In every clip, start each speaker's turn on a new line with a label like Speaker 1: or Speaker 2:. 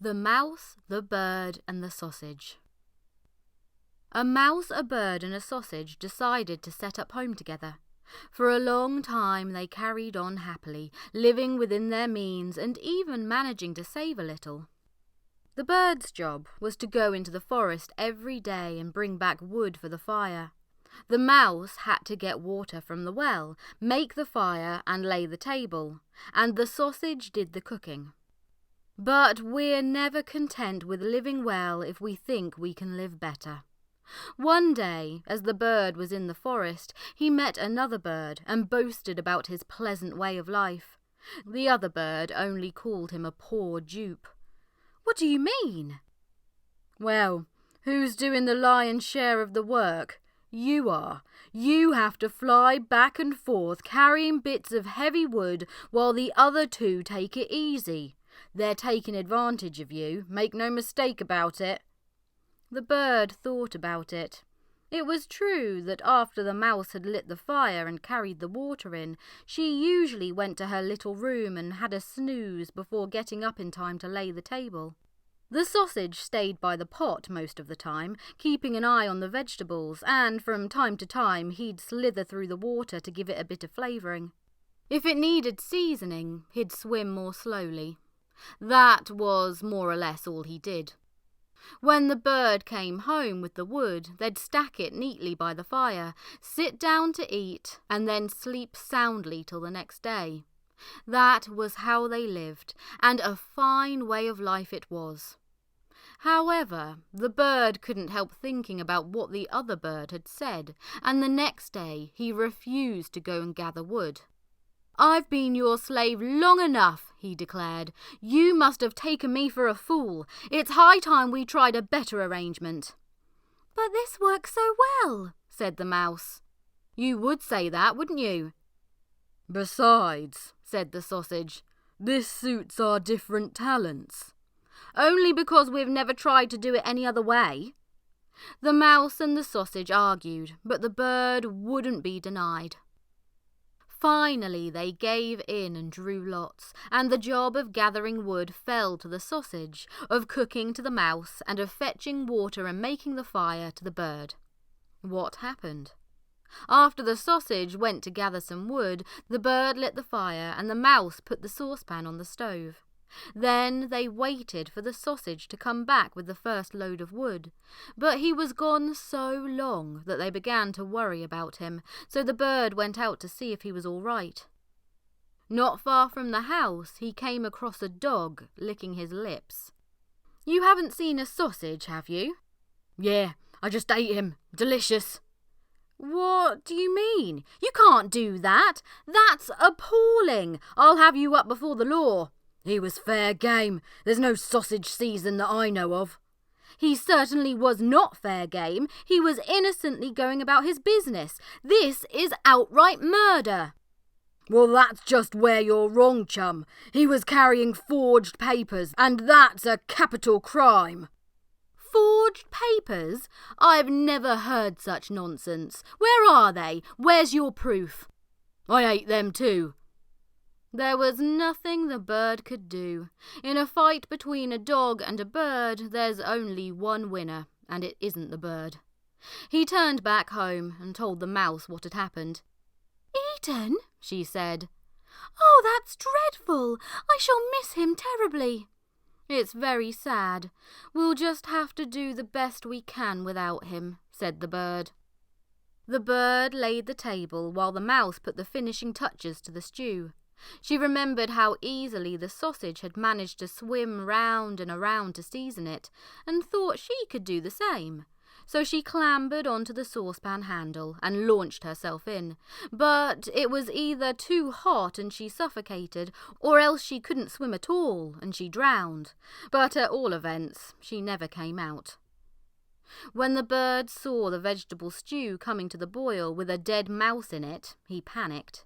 Speaker 1: The Mouse, the Bird and the Sausage. A mouse, a bird and a sausage decided to set up home together. For a long time they carried on happily, living within their means and even managing to save a little. The bird's job was to go into the forest every day and bring back wood for the fire. The mouse had to get water from the well, make the fire and lay the table, and the sausage did the cooking. But we're never content with living well if we think we can live better. One day, as the bird was in the forest, he met another bird and boasted about his pleasant way of life. The other bird only called him a poor dupe. "What do you mean?" "Well, who's doing the lion's share of the work? You are. You have to fly back and forth carrying bits of heavy wood while the other two take it easy. They're taking advantage of you, make no mistake about it." The bird thought about it. It was true that after the mouse had lit the fire and carried the water in, she usually went to her little room and had a snooze before getting up in time to lay the table. The sausage stayed by the pot most of the time, keeping an eye on the vegetables, and from time to time he'd slither through the water to give it a bit of flavouring. If it needed seasoning, he'd swim more slowly. That was more or less all he did. When the bird came home with the wood, they'd stack it neatly by the fire, sit down to eat, and then sleep soundly till the next day. That was how they lived, and a fine way of life it was. However, the bird couldn't help thinking about what the other bird had said, and the next day he refused to go and gather wood. "I've been your slave long enough," he declared. "You must have taken me for a fool. It's high time we tried a better arrangement." "But this works so well," said the mouse. "You would say that, wouldn't you?" "Besides," said the sausage, "this suits our different talents." "Only because we've never tried to do it any other way." The mouse and the sausage argued, but the bird wouldn't be denied. Finally they gave in and drew lots, and the job of gathering wood fell to the sausage, of cooking to the mouse, and of fetching water and making the fire to the bird. What happened? After the sausage went to gather some wood, the bird lit the fire and the mouse put the saucepan on the stove. Then they waited for the sausage to come back with the first load of wood. But he was gone so long that they began to worry about him, so the bird went out to see if he was all right. Not far from the house he came across a dog licking his lips. "You haven't seen a sausage, have you?" "Yeah, I just ate him. Delicious." "What do you mean? You can't do that. That's appalling. I'll have you up before the law." "He was fair game. There's no sausage season that I know of." "He certainly was not fair game. He was innocently going about his business. This is outright murder." "Well, that's just where you're wrong, chum. He was carrying forged papers, and that's a capital crime." "Forged papers? I've never heard such nonsense. Where are they? Where's your proof?" "I ate them too." There was nothing the bird could do. In a fight between a dog and a bird, there's only one winner, and it isn't the bird. He turned back home and told the mouse what had happened. "Eaten?" she said. "Oh, that's dreadful. I shall miss him terribly." "It's very sad. We'll just have to do the best we can without him," said the bird. The bird laid the table while the mouse put the finishing touches to the stew. She remembered how easily the sausage had managed to swim round and around to season it, and thought she could do the same. So she clambered onto the saucepan handle and launched herself in. But it was either too hot and she suffocated, or else she couldn't swim at all and she drowned. But at all events, she never came out. When the bird saw the vegetable stew coming to the boil with a dead mouse in it, he panicked.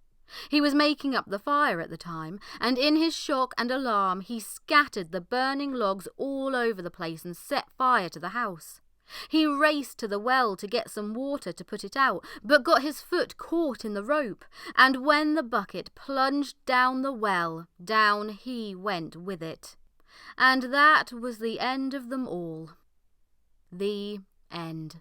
Speaker 1: He was making up the fire at the time, and in his shock and alarm he scattered the burning logs all over the place and set fire to the house. He raced to the well to get some water to put it out, but got his foot caught in the rope, and when the bucket plunged down the well, down he went with it. And that was the end of them all. The end.